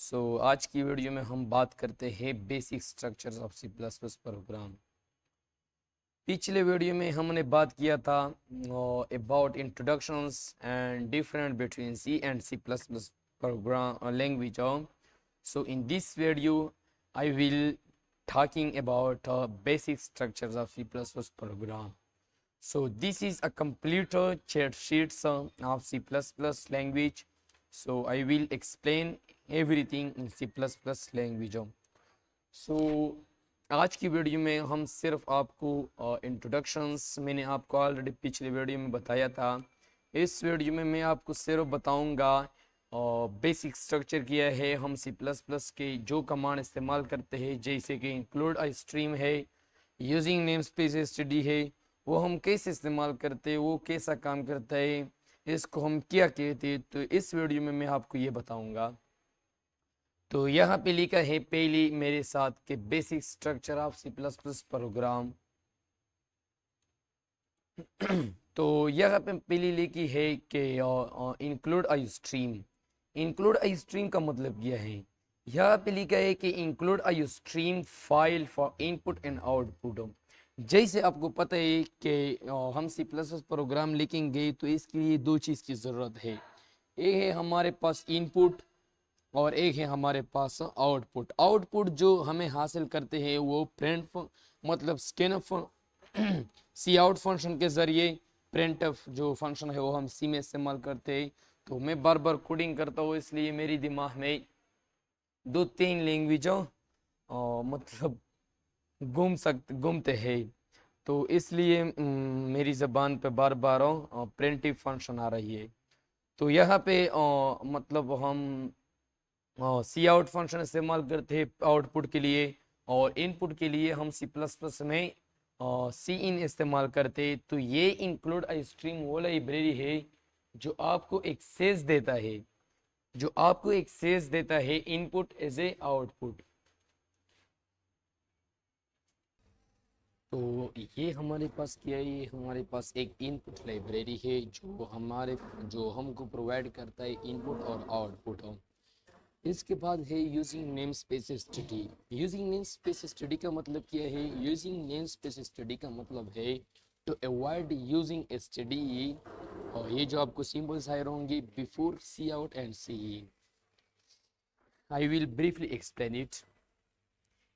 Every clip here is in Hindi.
आज की वीडियो में हम बात करते हैं basic structures of C plus plus program. पिछले वीडियो में हमने बात किया था about introductions and different between C and C plus plus program language. In this video, I will talking about basic structures of C++ program. So this is a complete chat sheets of C++ language. So I will explain everything in C++ language. So आज की वीडियो में हम सिर्फ आपको इंट्रोडक्शंस मैंने आपको ऑलरेडी पिछले वीडियो में बताया था। इस वीडियो में मैं आपको सिर्फ बताऊंगा बेसिक स्ट्रक्चर किया है हम सी प्लस प्लस के जो कमांड इस्तेमाल करते हैं, जैसे कि इंक्लूड अ स्ट्रीम है, यूजिंग नेम स्पेस स्टडी है, वो हम कैसे इस्तेमाल करते हैं, वो कैसा काम करता है, इसको हम क्या कहते हैं। तो इस वीडियो में मैं आपको ये बताऊंगा। तो यहाँ पे लिखा है पहली मेरे साथ के basic structure of C plus plus program. तो यहाँ पे पहली लिखी है कि include a stream. Include a stream का मतलब क्या है? यहाँ पे लिखा है कि include a stream file for input and output. जैसे आपको पता है कि हम सी प्लस प्लस प्रोग्राम लिखेंगे तो इसके लिए दो चीज़ की ज़रूरत है। एक है हमारे पास इनपुट और एक है हमारे पास आउटपुट। आउटपुट जो हमें हासिल करते हैं वो प्रिंट मतलब स्कैनफ सी आउट फंक्शन के ज़रिए। प्रिंटफ जो फंक्शन है वो हम सी में इस्तेमाल करते हैं। तो मैं बार बार कोडिंग करता हूँ, इसलिए मेरी दिमाग में दो तीन लैंग्वेजों मतलब घूमते हैं। तो इसलिए मेरी ज़बान पे बार बार प्रिंटिव फंक्शन आ रही है। तो यहाँ पे मतलब हम सी आउट फंक्शन इस्तेमाल करते हैं आउटपुट के लिए, और इनपुट के लिए हम सी प्लस प्लस में सी इन इस्तेमाल करते हैं। तो ये इंक्लूड अ स्ट्रीम वो लाइब्रेरी है जो आपको एक्सेस देता है, इनपुट एज ए आउटपुट। तो ये हमारे पास क्या है? ये हमारे पास एक इनपुट लाइब्रेरी है जो हमको प्रोवाइड करता है इनपुट और आउटपुट। इसके बाद है using namespace study. Using namespace study का मतलब क्या है? यूजिंग नेम स्पेस स्टडी का मतलब है टू अवॉइड यूजिंग स्टडी। और ये जो आपको सिंबल्स आए होंगे before C out and C in, I will briefly explain it.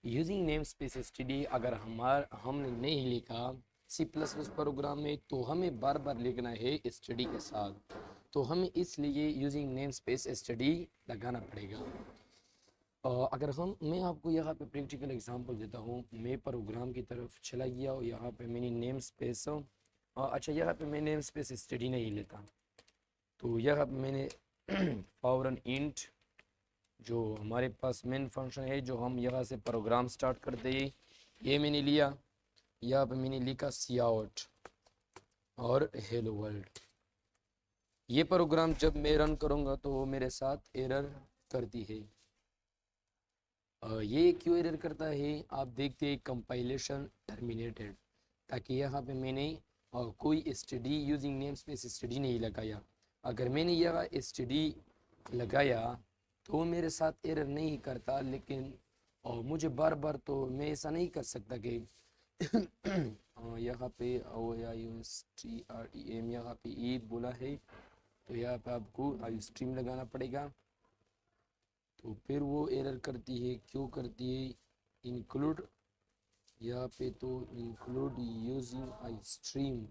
Using namespace study अगर हमने नहीं लिखा सी प्लस प्लस प्रोग्राम में तो हमें बार बार लिखना है स्टडी के साथ। तो हमें इसलिए यूजिंग नेम स्पेस स्टडी लगाना पड़ेगा। अगर मैं आपको यहाँ पे प्रैक्टिकल एग्जांपल देता हूँ। मैं प्रोग्राम की तरफ चला गया और यहाँ पे मैंने नेम स्पेस अच्छा, यहाँ पे मैं नेम स्पेस स्टडी नहीं लेता। तो यहाँ पे मैंने फॉरन इंट जो हमारे पास मेन फंक्शन है, जो हम यहाँ से प्रोग्राम स्टार्ट करते हैं, ये मैंने लिया। यहाँ पे मैंने लिखा सी आउट और हेलो वर्ल्ड। ये प्रोग्राम जब मैं रन करूँगा तो वो मेरे साथ एरर करती है। ये क्यों एरर करता है? आप देखते हैं कंपाइलेशन टर्मिनेटेड, ताकि यहाँ पे मैंने कोई study using namespace study नहीं लगाया। अगर मैंने यह स्टडी लगाया तो मेरे साथ एरर नहीं करता, लेकिन मुझे बार बार तो मैं ऐसा नहीं कर सकता कि यहाँ पे OISTREM यहाँ पे ई बोला है, तो यहाँ पे आपको आई स्ट्रीम लगाना पड़ेगा। तो फिर वो एरर करती है। क्यों करती है? इंक्लूड यहाँ पे तो इंक्लूड यूजिंग आई स्ट्रीम।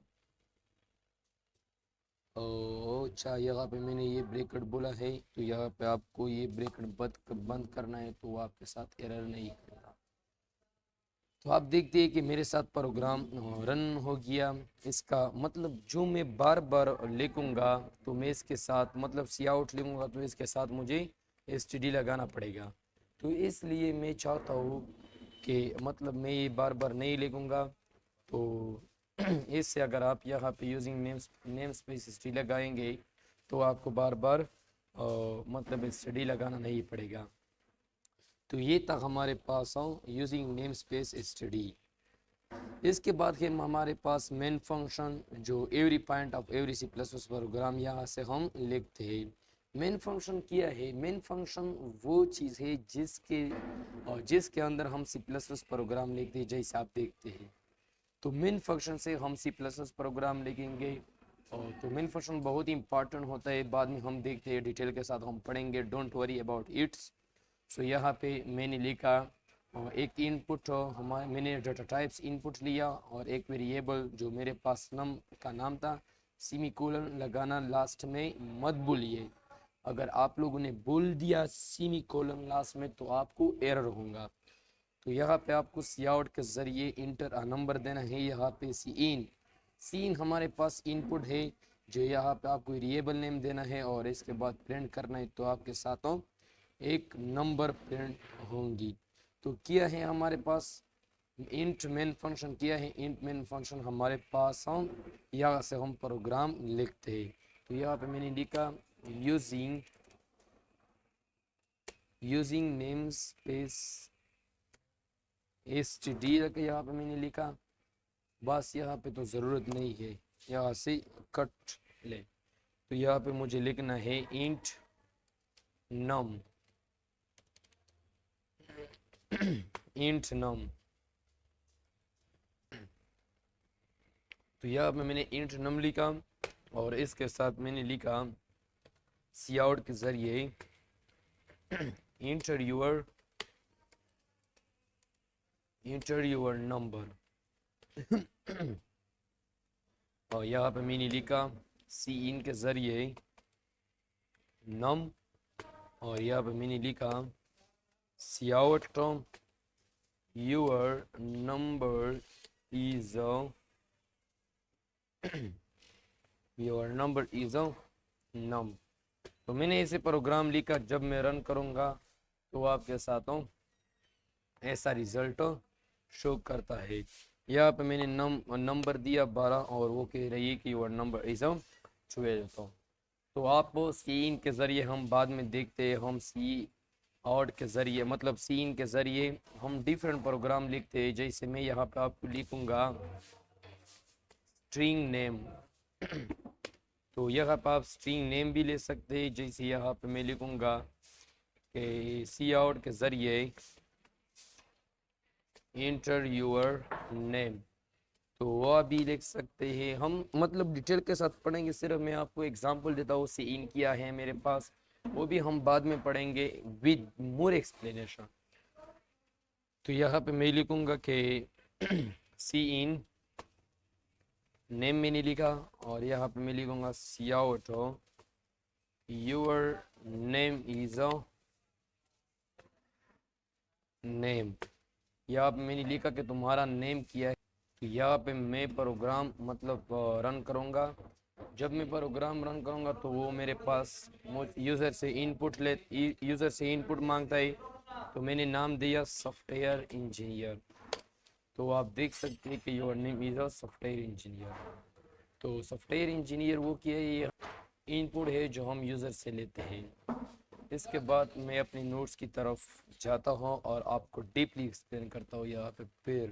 अच्छा, यहाँ पे मैंने ये ब्रैकेट बोला है, तो यहाँ पे आपको ये ब्रैकेट बंद करना है, तो आपके साथ एरर नहीं करेगा। तो आप देखते हैं कि मेरे साथ प्रोग्राम रन हो गया। इसका मतलब जो मैं बार बार लिखूंगा तो मैं इसके साथ मतलब सी आउट लिखूंगा तो इसके साथ मुझे एसटीडी लगाना पड़ेगा। तो इसलिए मैं चाहता हूँ कि मतलब मैं ये बार बार नहीं लिखूंगा। तो इससे अगर आप यहाँ पे यूजिंग नेम स्पेस एसटीडी लगाएंगे तो आपको बार बार मतलब एसटीडी लगाना नहीं पड़ेगा। तो ये तक हमारे पास यूजिंग नेम स्पेस एसटीडी। इसके बाद है हमारे पास मेन फंक्शन, जो every point of every C plus program यहाँ से हम लिखते हैं। मेन फंक्शन क्या है? मेन फंक्शन वो चीज़ है जिसके अंदर हम सी प्लस प्लस प्रोग्राम लिखते हैं, जैसे आप देखते हैं। तो मेन फंक्शन से हम सी प्लस प्लस प्रोग्राम लिखेंगे, और तो मेन फंक्शन बहुत ही इंपॉर्टेंट होता है, बाद में हम देखते हैं डिटेल के साथ हम पढ़ेंगे, डोंट वरी अबाउट इट्स। सो यहाँ पे मैंने लिखा एक इनपुट, हमारे मैंने डाटा टाइप्स इनपुट लिया, और एक वेरिएबल जो मेरे पास नम का नाम था। सेमीकोलन लगाना लास्ट में मत भूलिए, अगर आप लोगों ने बोल दिया सेमीकोलन लास्ट में तो आपको एरर होगा। तो यहाँ पे आपको सीआउट के जरिए इंटर अ नंबर देना है। यहाँ पे सीन हमारे पास इनपुट है, जो यहाँ पे आपको वेरिएबल नेम देना है, और इसके बाद प्रिंट करना है, तो आपके साथों एक नंबर प्रिंट होंगी। तो क्या है हमारे पास इंट मेन फंक्शन, किया है इंट मेन फंक्शन हमारे पास, हम यहाँ से हम प्रोग्राम लिखते हैं। तो यहाँ पे मैंने लिखा यूजिंग नेम स्पेस std रख यहाँ पे मैंने लिखा, बस यहाँ पे तो ज़रूरत नहीं है, यहाँ से कट ले। तो यहाँ पे मुझे लिखना है इंट नम इंट नम। तो यहाँ पे मैंने इंट नम लिखा, और इसके साथ मैंने लिखा सीआउट के जरिए इंटर योर नंबर। और यहाँ पे मैंने लिखा सी इन के जरिए नम, और यहाँ पे मैंने लिखा सीआउट योर नंबर इज नम। तो मैंने इसे प्रोग्राम लिखा, जब मैं रन करूँगा तो आपके साथों ऐसा रिजल्ट शो करता है। यहाँ पे मैंने नंबर दिया 12, और वो कह रही है कि योर नंबर इज 12। तो आप सीन के ज़रिए हम बाद में देखते हैं, हम सी आउट के ज़रिए मतलब सीन के ज़रिए हम डिफरेंट प्रोग्राम लिखते हैं। जैसे मैं यहाँ पे आपको लिखूँगा स्ट्रिंग नेम, तो यहाँ पे आप स्ट्रिंग नेम भी ले सकते हैं। जैसे यहाँ पे मैं लिखूँगा कि सी आउट के ज़रिए इंटर योर नेम, तो वह भी लिख सकते हैं हम, मतलब डिटेल के साथ पढ़ेंगे। सिर्फ मैं आपको एग्जांपल देता हूँ, सी इन किया है मेरे पास, वो भी हम बाद में पढ़ेंगे विद मोर एक्सप्लेनेशन। तो यहाँ पे मैं लिखूँगा कि सी इन नेम मैंने लिखा, और यहाँ पे मैं लिखूँगा cout your name is name. यहाँ पे मैंने लिखा कि तुम्हारा नेम किया है। तो यहाँ पे मैं प्रोग्राम मतलब रन करूँगा। जब मैं प्रोग्राम रन करूँगा तो वो मेरे पास यूज़र से इनपुट मांगता है। तो मैंने नाम दिया सॉफ्टवेयर इंजीनियर। तो आप देख सकते हैं कि your name is a software engineer. तो सॉफ्टवेयर इंजीनियर वो क्या है, ये इनपुट है जो हम यूज़र से लेते हैं। इसके बाद मैं अपनी नोट्स की तरफ जाता हूँ और आपको डीपली एक्सप्लेन करता हूँ यहाँ पे फिर।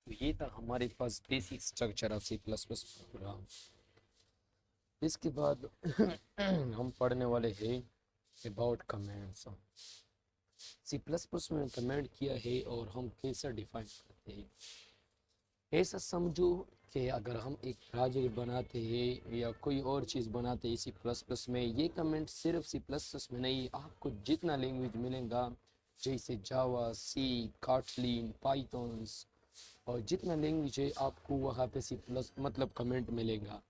तो ये था हमारे पास basic structure of C plus plus program. इसके बाद हम पढ़ने वाले हैं about comments. C plus plus में कमेंट किया है और हम कैसे डिफाइन करते हैं। ऐसा समझो कि अगर हम एक प्रोजेक्ट बनाते हैं या कोई और चीज़ बनाते हैं सी प्लस प्लस में, ये कमेंट सिर्फ सी प्लस प्लस में नहीं, आपको जितना लैंग्वेज मिलेगा जैसे जावा, सी, कॉटलिन, पाइथन्स और जितना लैंग्वेज है आपको वहाँ पे सी प्लस मतलब कमेंट मिलेगा।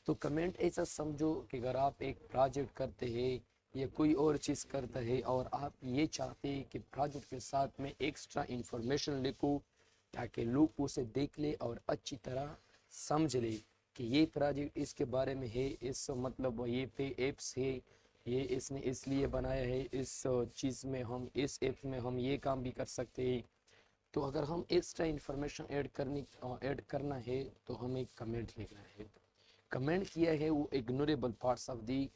तो कमेंट ऐसा समझो कि अगर आप एक प्रोजेक्ट करते हैं या कोई और चीज़ करता है और आप ये चाहते हैं कि प्रोजेक्ट के साथ में एक्स्ट्रा इंफॉर्मेशन लिखो ताकि लोग उसे देख ले और अच्छी तरह समझ ले कि ये प्रोजेक्ट इसके बारे में है, इस मतलब ये पे एप्स है, ये इसने इसलिए बनाया है, इस चीज़ में हम इस ऐप में हम ये काम भी कर सकते हैं। तो अगर हम एक्स्ट्रा इंफॉर्मेशन ऐड करना है तो हमें कमेंट लिखना है। कमेंट किया है वो ignorable parts of the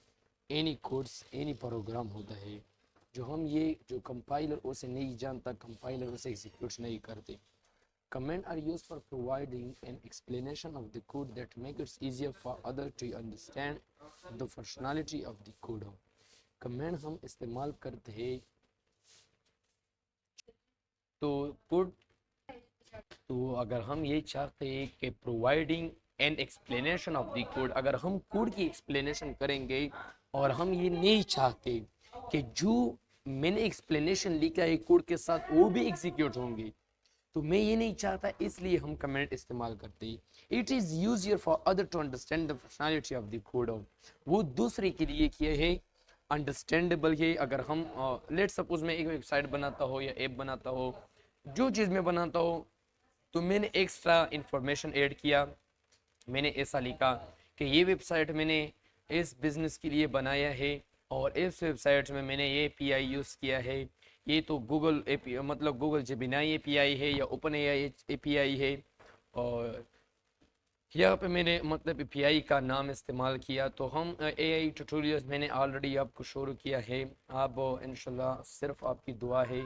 any codes any program होता है, जो कंपाइलर उसे नहीं जानता, कंपाइलर उसे एग्जीक्यूट नहीं करते। Comment are used for providing an explanation of the code that makes it easier for others to understand the functionality of the code. Comment हम इस्तेमाल करते हैं तो कोड, तो अगर हम ये चाहते हैं कि providing an explanation of the code, अगर हम कोड की एक्सप्लेनेशन करेंगे और हम ये नहीं चाहते कि जो मैंने एक्सप्लेनेशन लिखा है कोड के साथ वो भी एग्जीक्यूट होंगे, तो मैं ये नहीं चाहता, इसलिए हम कमेंट इस्तेमाल करते हैं। It is easier for other to understand the functionality of the code, वो दूसरे के लिए किया है अंडरस्टैंडेबल है। अगर हम लेट सपोज मैं एक वेबसाइट बनाता हो या ऐप बनाता हो, जो चीज़ मैं बनाता हो, तो मैंने एक्स्ट्रा इंफॉर्मेशन ऐड किया, मैंने ऐसा लिखा कि ये वेबसाइट मैंने इस बिज़नेस के लिए बनाया है और इस वेबसाइट में मैंने ये API यूज़ किया है, ये तो गूगल API मतलब गूगल जेमिनी API है या ओपन AI API है, और यहाँ पे मैंने मतलब API का नाम इस्तेमाल किया। तो हम AI ट्यूटोरियल्स मैंने ऑलरेडी आपको शुरू किया है। आप इंशाल्लाह सिर्फ आपकी दुआ है,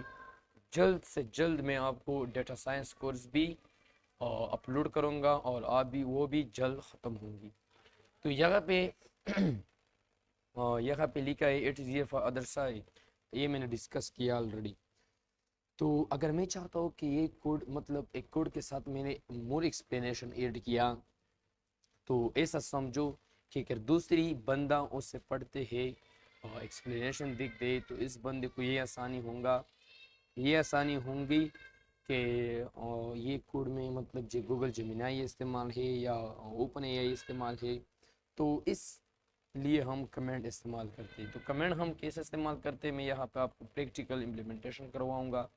जल्द से जल्द मैं आपको डेटा साइंस कोर्स भी अपलोड करूँगा और आप भी वो भी जल्द ख़त्म होंगी। तो यहाँ पे यहाँ पे लिखा है it is for other side, ये मैंने डिस्कस किया ऑलरेडी। तो अगर मैं चाहता हूँ कि ये कोड मतलब एक कोड के साथ मैंने मोर एक्सप्लेनेशन ऐड किया, तो ऐसा समझो कि अगर दूसरी बंदा उससे पढ़ते हैं और एक्सप्लेनेशन दिख दे, तो इस बंदे को ये आसानी होंगी कि ये कोड में मतलब जो गूगल जेमिनी इस्तेमाल है या ओपन AI इस्तेमाल है, तो इस लिए हम कमेंट इस्तेमाल करते हैं। तो कमेंट हम कैसे इस्तेमाल करते हैं, मैं यहाँ पे आपको प्रैक्टिकल इम्प्लीमेंटेशन करवाऊँगा।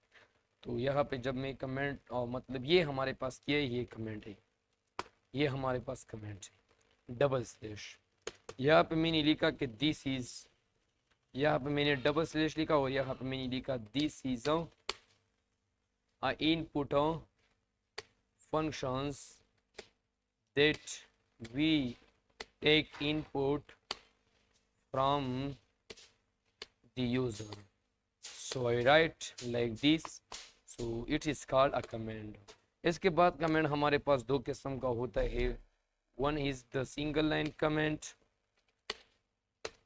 तो यहाँ पे जब मैं कमेंट मतलब ये हमारे पास क्या है, ये कमेंट है, ये हमारे पास कमेंट है डबल स्लैश, यहाँ पे मैंने लिखा कि दिस इज, यहाँ पे मैंने डबल स्लैश लिखा और यहाँ पे मैंने लिखा this is a input functions that we take input from the user. So I write like this, so it is called a command. इसके बाद कमेंट हमारे पास दो किस्म का होता है, one is the single line comment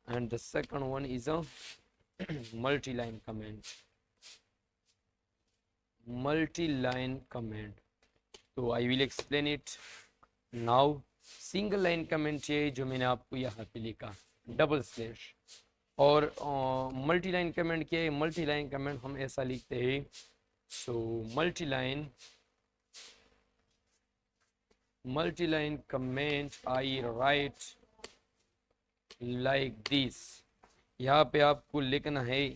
and the second one is a multi-line comment. Multi-line comment, तो I will explain it now. Single line comment है जो मैंने आपको यहाँ पे लिखा डबल स्लैश, और मल्टी लाइन कमेंट क्या है, मल्टी लाइन कमेंट हम ऐसा लिखते हैं, so multi line comment I right like this. यहाँ पे आपको लिखना है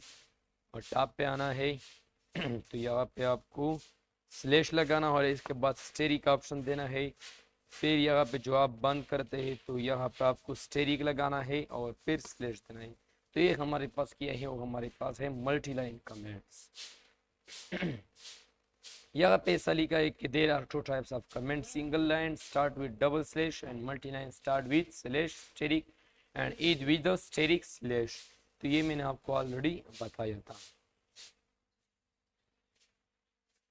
और टॉप पे आना है तो यहाँ पे आपको स्लैश लगाना और इसके बाद स्टेरिक ऑप्शन देना है, फिर यहाँ पे जो आप बंद करते हैं तो यहाँ पे आपको स्टेरिक लगाना है और फिर स्लैश देना है। तो ये हमारे पास क्या है, वो हमारे पास है मल्टी लाइन कमेंट्स। यहाँ पे ऐसा लिखा है कि there are two types of comment, single line start with double slash and multi line start with slash asterisk and is with the asterisk slash. तो ये मैंने आपको ऑलरेडी बताया था।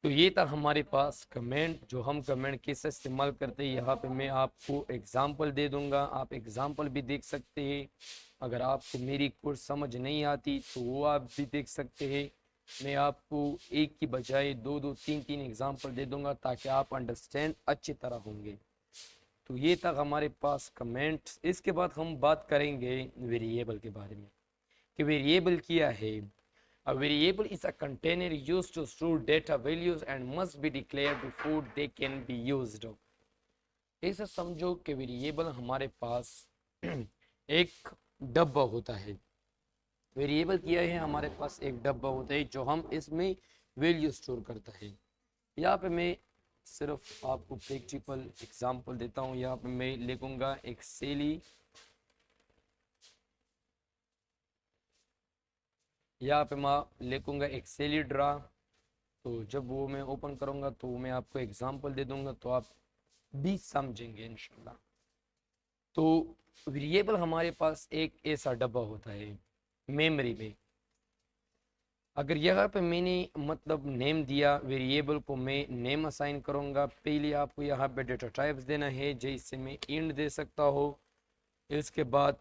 तो ये था हमारे पास कमेंट, जो हम कमेंट कैसे इस्तेमाल करते हैं। यहाँ पे मैं आपको एग्जांपल दे दूंगा, आप एग्जांपल भी देख सकते हैं। अगर आपको मेरी कोर्स समझ नहीं आती तो वो आप भी देख सकते हैं। मैं आपको एक की बजाय दो दो तीन तीन एग्जांपल दे दूंगा ताकि आप अंडरस्टैंड अच्छी तरह होंगे। तो ये था हमारे पास कमेंट। इसके बाद हम बात करेंगे वेरिएबल के बारे में कि वेरिएबल क्या है। A variable is a container used to store data values and must be declared before they can be used. ऐसा समझो कि वेरिएबल हमारे पास एक डब्बा होता है। वेरिएबल क्या है, हमारे पास एक डब्बा होता है जो हम इसमें वैल्यू स्टोर करता है। यहाँ पे मैं सिर्फ आपको प्रैक्टिकल एग्जांपल देता हूँ। यहाँ पे मैं लिखूंगा एक सेली, यहाँ पे मैं लिखूंगा एक सेली ड्रा। तो जब वो मैं ओपन करूंगा तो मैं आपको एग्जांपल दे दूंगा तो आप भी समझेंगे इंशाल्लाह। तो वेरिएबल हमारे पास एक ऐसा डब्बा होता है मेमोरी में। अगर यहाँ पे मैंने मतलब नेम दिया, वेरिएबल को मैं नेम असाइन करूँगा। पहले आपको यहाँ पे डेटा टाइप्स देना है, जैसे मैं इंट दे सकता हूँ, इसके बाद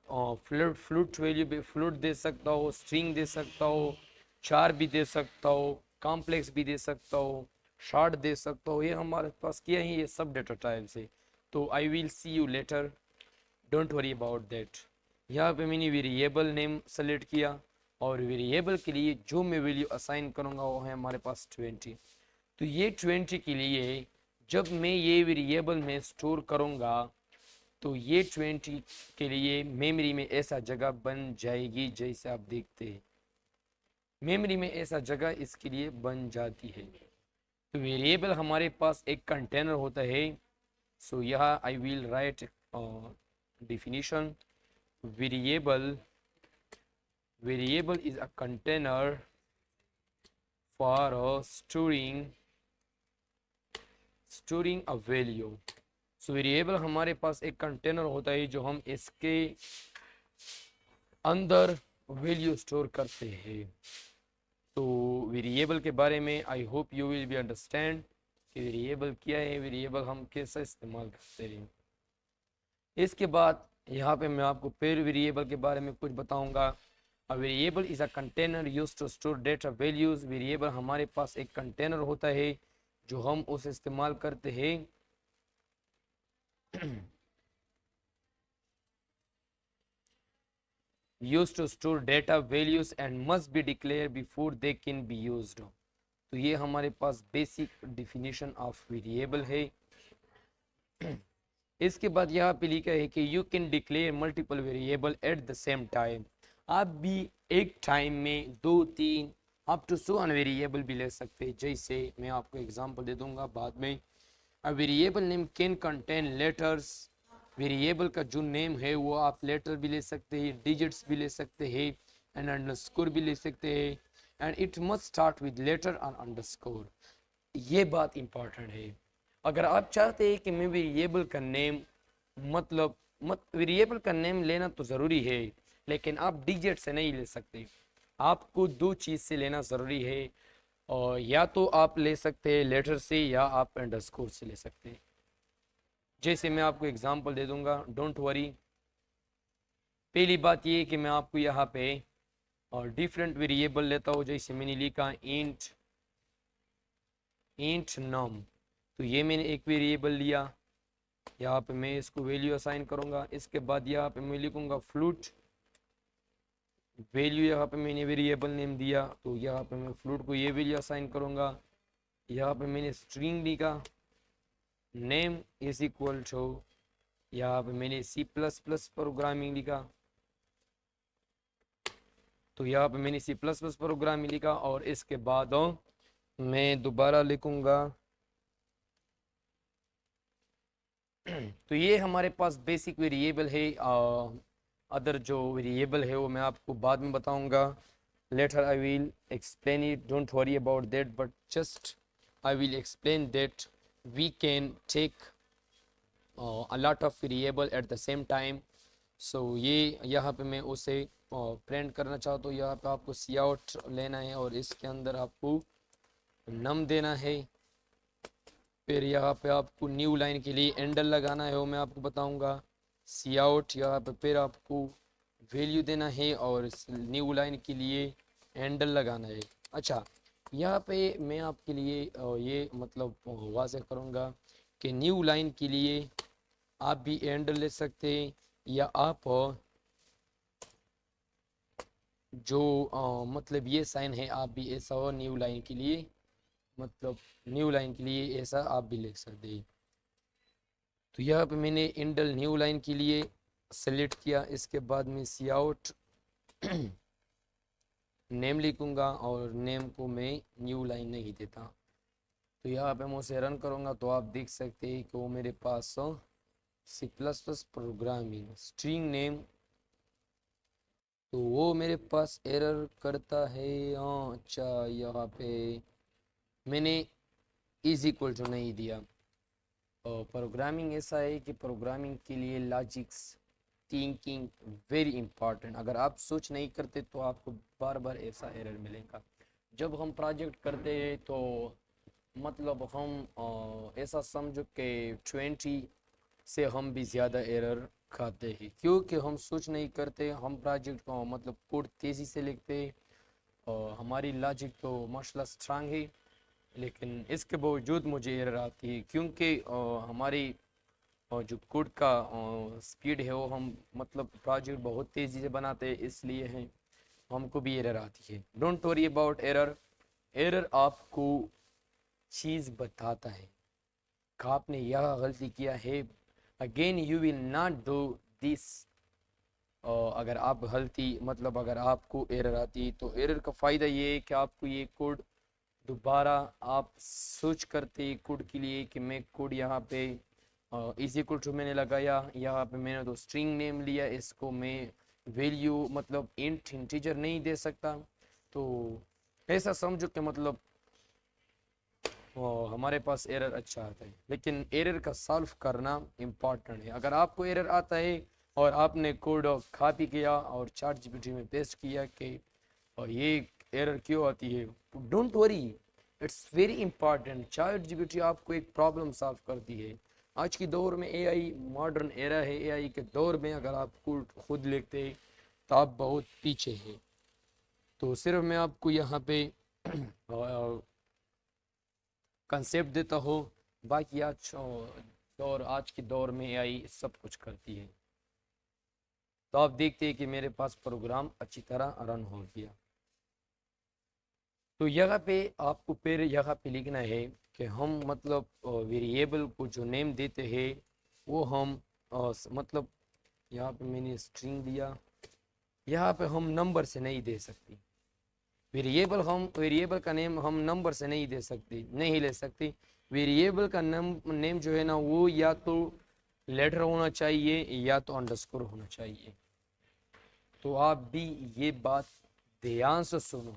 फ्लूट वैल्यू भी फ्लूट दे सकता हो, स्ट्रिंग दे सकता हो, चार भी दे सकता हो, कॉम्प्लेक्स भी दे सकता हो, शॉर्ट दे सकता हो। ये हमारे पास क्या है, ये सब डेटा टाइप्स है। तो I will see you later, don't worry about that. यहाँ पे मैंने वेरिएबल नेम सेलेक्ट किया और वेरिएबल के लिए जो मैं वैल्यू असाइन करूँगा वो है हमारे पास 20। तो ये 20 के लिए जब मैं ये वेरिएबल में स्टोर करूँगा तो ये 20 के लिए मेमोरी में ऐसा जगह बन जाएगी, जैसे आप देखते हैं मेमोरी में ऐसा जगह इसके लिए बन जाती है। तो वेरिएबल हमारे पास एक कंटेनर होता है। सो यहाँ I will write definition. Variable is a container for storing a value. So variable हमारे पास एक कंटेनर होता है जो हम इसके अंदर वैल्यू स्टोर करते हैं। तो वेरिएबल के बारे में I hope you will be understand कि वेरिएबल क्या है, वेरिएबल हम कैसे इस्तेमाल करते हैं। इसके बाद यहाँ पे मैं आपको पेयर वेरिएबल के बारे में कुछ बताऊंगा। A variable is a container used to store data values. Variable हमारे पास एक कंटेनर होता है जो हम उसे इस्तेमाल करते हैं used to store data values and must be declared before they can be used. तो ये हमारे पास बेसिक डिफिनीशन ऑफ वेरिएबल है। इसके बाद यहाँ पे लिखा है कि you can declare multiple variable at the same time. आप भी एक टाइम में 2, 3 अप टू 100 वेरिएबल भी ले सकते हैं। जैसे मैं आपको एग्जांपल दे दूंगा बाद में। A variable name can contain letters. Variable का जो नेम है वो आप लेटर भी ले सकते हैं, डिजिट्स भी ले सकते हैं, एंड अंडरस्कोर भी ले सकते हैं, and it must start with letter और अंडरस्कोर। ये बात इंपॉर्टेंट है। अगर आप चाहते हैं कि मैं वेरिएबल का नेम मतलब वेरिएबल का नेम लेना तो ज़रूरी है, लेकिन आप डिजिट से नहीं ले सकते। आपको दो चीज़ से लेना ज़रूरी है, और या तो आप ले सकते हैं लेटर से या आप अंडरस्कोर से ले सकते हैं। जैसे मैं आपको एग्जांपल दे दूंगा, डोंट वरी। पहली बात ये है कि मैं आपको यहाँ पे और डिफरेंट वेरिएबल लेता हूँ। जैसे मैंने लिखा इंट नम, तो ये मैंने एक वेरिएबल लिया। यहाँ पे मैं इसको वैल्यू असाइन करूँगा। इसके बाद यहाँ पे मैं लिखूँगा फ्लूट वैल्यू। यहाँ पे मैंने वेरिएबल नेम दिया, तो यहाँ पे मैं फ्लूट को ये वैल्यू असाइन करूँगा। यहाँ पे मैंने स्ट्रिंग लिखा, नेम इज इक्वल टू, यहाँ पे मैंने C++ प्रोग्रामिंग लिखा, तो यहाँ पे मैंने C++ प्रोग्रामिंग लिखा। और इसके बाद मैं दोबारा लिखूँगा। तो ये हमारे पास बेसिक वेरिएबल है। अदर जो वेरिएबल है वो मैं आपको बाद में बताऊंगा। Later I will explain it, don't worry about that, but just I will explain that we can take a lot of variable at the same time. So ये यहाँ पे मैं उसे प्रिंट करना चाहता हूँ। यहाँ पे आपको सी आउट लेना है और इसके अंदर आपको नम देना है। फिर यहाँ पे आपको न्यू लाइन के लिए एंडर लगाना है, वो मैं आपको बताऊंगा। सी आउट यहाँ पे फिर आपको वैल्यू देना है और न्यू लाइन के लिए एंडर लगाना है। अच्छा, यहाँ पे मैं आपके लिए ये मतलब वाज़ेह करूँगा कि न्यू लाइन के लिए आप भी एंडर ले सकते हैं, या आप जो मतलब ये साइन है आप भी ऐसा हो न्यू लाइन के लिए, मतलब न्यू लाइन के लिए ऐसा आप भी लिख सकते हैं। तो यहाँ पे मैंने इंडल न्यू लाइन के लिए सेलेक्ट किया। इसके बाद में सी आउट नेम लिखूँगा और नेम को मैं न्यू लाइन नहीं देता। तो यहाँ पे मैं उसे रन करूँगा तो आप देख सकते हैं कि वो मेरे पास C++ प्रोग्रामिंग स्ट्रिंग नेम, तो वो मेरे पास एरर करता है। अच्छा, यहाँ पे मैंने इज इक्वल टू नहीं दिया। प्रोग्रामिंग ऐसा है कि प्रोग्रामिंग के लिए लॉजिक्स थिंकिंग वेरी इंपॉर्टेंट। अगर आप सोच नहीं करते तो आपको बार बार ऐसा एरर मिलेगा। जब हम प्रोजेक्ट करते हैं तो मतलब हम ऐसा समझो कि 20 से हम भी ज़्यादा एरर खाते हैं, क्योंकि हम सोच नहीं करते, हम प्रोजेक्ट को मतलब कोड तेज़ी से लिखते हैं और हमारी लॉजिक तो माशाल्लाह स्ट्रांग है, लेकिन इसके बावजूद मुझे एरर आती है क्योंकि हमारी जो कोड का स्पीड है वो हम मतलब प्रोजेक्ट बहुत तेज़ी से बनाते हैं, इसलिए हैं हमको भी एरर आती है। Don't worry about error. Error आपको चीज़ बताता है कि आपने यह गलती किया है, again you will not do this. अगर आप गलती मतलब अगर आपको एरर आती तो एरर का फ़ायदा ये है कि आपको ये कोड दोबारा आप सर्च करते कोड के लिए कि मैं कोड यहाँ पे इज इक्वल टू मैंने लगाया, यहाँ पे मैंने तो स्ट्रिंग नेम लिया, इसको मैं वैल्यू मतलब इंटीजर नहीं दे सकता। तो ऐसा समझो कि मतलब हमारे पास एरर अच्छा आता है, लेकिन एरर का सॉल्व करना इम्पॉर्टेंट है। अगर आपको एरर आता है और आपने कोड कॉपी किया और चैट जीपीटी में पेस्ट किया कि और ये एरर क्यों आती है, don't worry, it's very important. Chat GPT आपको एक प्रॉब्लम सॉल्व करती है। आज की दौर में एआई मॉडर्न एरा है, एआई के दौर में अगर आप कोड खुद लिखते हैं तो आप बहुत पीछे हैं। तो सिर्फ मैं आपको यहाँ पे कंसेप्ट देता हूँ, बाकी आज के दौर में एआई सब कुछ करती है। तो आप देखते हैं कि मेरे पास प्रोग्राम अच्छी तरह रन हो गया। तो यहाँ पे आपको फिर यहाँ पे लिखना है कि हम मतलब वेरिएबल को जो नेम देते हैं वो हम मतलब यहाँ पे मैंने स्ट्रिंग दिया, यहाँ पे हम नंबर से नहीं दे सकते। वेरिएबल का नेम हम नंबर से नहीं दे सकते, नहीं ले सकते। वेरिएबल का नेम जो है ना वो या तो लेटर होना चाहिए या तो अंडरस्कोर होना चाहिए। तो आप भी ये बात ध्यान से सुनो।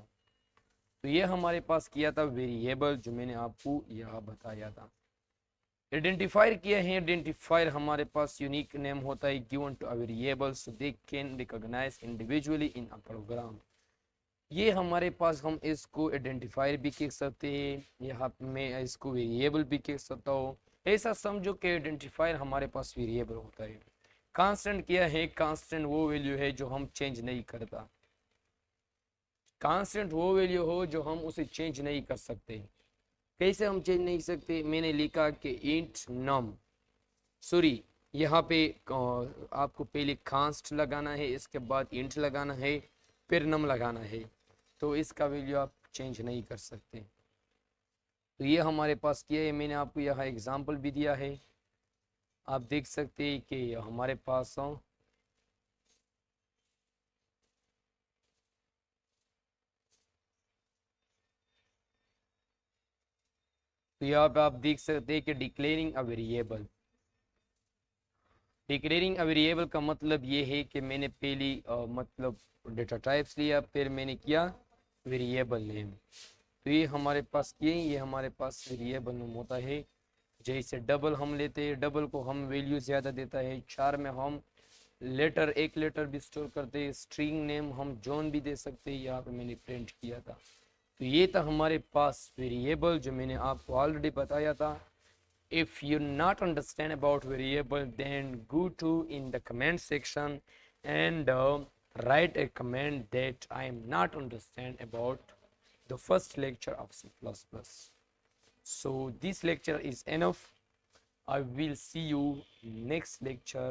तो ये हमारे पास किया था वेरिएबल, जो मैंने आपको यहाँ बताया था। आइडेंटिफायर किया है, आइडेंटिफायर हमारे पास यूनिक नेम होता है given to a variable so they can recognise individually in a program. ये हमारे पास हम इसको आइडेंटिफायर भी कह सकते हैं, यहाँ पे मैं इसको वेरिएबल भी कह सकता हूँ। ऐसा समझो कि आइडेंटिफायर हमारे पास वेरिएबल होता है। कांस्टेंट क्या है, कांस्टेंट वो वैल्यू है जो हम चेंज नहीं करता। कांस्टेंट वो वैल्यू हो जो हम उसे चेंज नहीं कर सकते। कैसे हम चेंज नहीं सकते, मैंने लिखा कि इंट नम, सॉरी यहाँ पे आपको पहले कांस्ट लगाना है, इसके बाद इंट लगाना है, फिर नम लगाना है, तो इसका वैल्यू आप चेंज नहीं कर सकते। तो ये हमारे पास किया है, मैंने आपको यहाँ एग्जांपल भी दिया है, आप देख सकते हैं कि हमारे पास तो यहाँ पे आप देख सकते हैं कि declaring a variable. Declaring a variable का मतलब ये है कि मैंने पहली मतलब डेटा टाइप्स लिया, फिर मैंने किया वेरिएबल नेम। तो ये हमारे पास ये हमारे पास वेरिएबल नेम होता है। जैसे डबल हम लेते हैं, डबल को हम वैल्यू ज़्यादा देता है, 4 में हम लेटर एक लेटर भी स्टोर करते हैं, स्ट्रिंग नेम हम जॉन भी दे सकते हैं, यहाँ पे मैंने प्रिंट किया था। तो ये था हमारे पास वेरिएबल जो मैंने आपको ऑलरेडी बताया था। If you not understand about variable, then go to in the comment section and write a comment that I am not understand about the first lecture of C++. So this lecture is enough. I will see you next lecture.